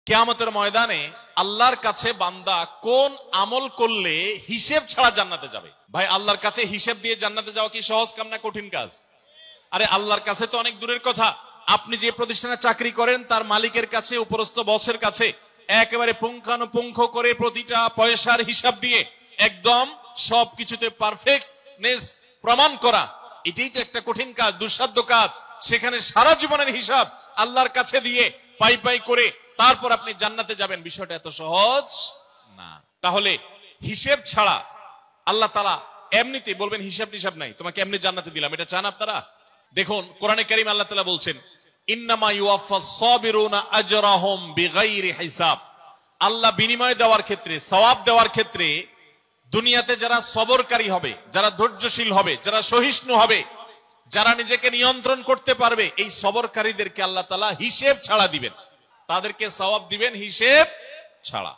কিয়ামতের ময়দানে আল্লাহর কাছে বান্দা কোন আমল করলে হিসেব ছাড়া জান্নাতে যাবে? ভাই, আল্লাহর কাছে হিসেব দিয়ে জান্নাতে যাওয়া কি সহজ কাম না কঠিন কাজ? আরে আল্লাহর কাছে তো অনেক দূরের কথা। আপনি যে প্রতিষ্ঠানে চাকরি করেন তার মালিকের কাছে, উপরস্থ বসের কাছে একেবারে পুঙ্খানুপুঙ্খ করে প্রতিটা পয়সার হিসাব দিয়ে একদম সবকিছুতে পারফেক্টনেস প্রমাণ করা, এটাই তো একটা কঠিন কাজ, দুঃসাধ্য কাজ। সেখানে সারা জীবনের হিসাব আল্লাহর কাছে দিয়ে পাই পাই করে তারপর আপনি জান্নাতে যাবেন, বিষয়টা এত সহজ না। তাহলে হিসেব ছাড়া আল্লাহ তাআলা এমনিতে বলবেন হিসাব টিসাব নাই, তোমাকে এমনি জান্নাতে দিলাম, এটা চান আপনারা? দেখুন কোরআনে কারীম আল্লাহ তাআলা বলছেন, ইন্নামা ইউওয়াফাস সাবিরুনা আজরাহুম বিগাইরি হিসাব। আল্লাহ বিনিময় দেওয়ার ক্ষেত্রে, সওয়াব দেওয়ার ক্ষেত্রে দুনিয়াতে যারা সবরকারী হবে, যারা ধৈর্যশীল হবে, যারা সহিষ্ণু হবে, যারা নিজেকে নিয়ন্ত্রণ করতে পারবে, এই সবরকারীদেরকে আল্লাহ তাআলা হিসেব ছাড়া দিবেন, তাদেরকে সওয়াব দিবেন হিসেব ছাড়া।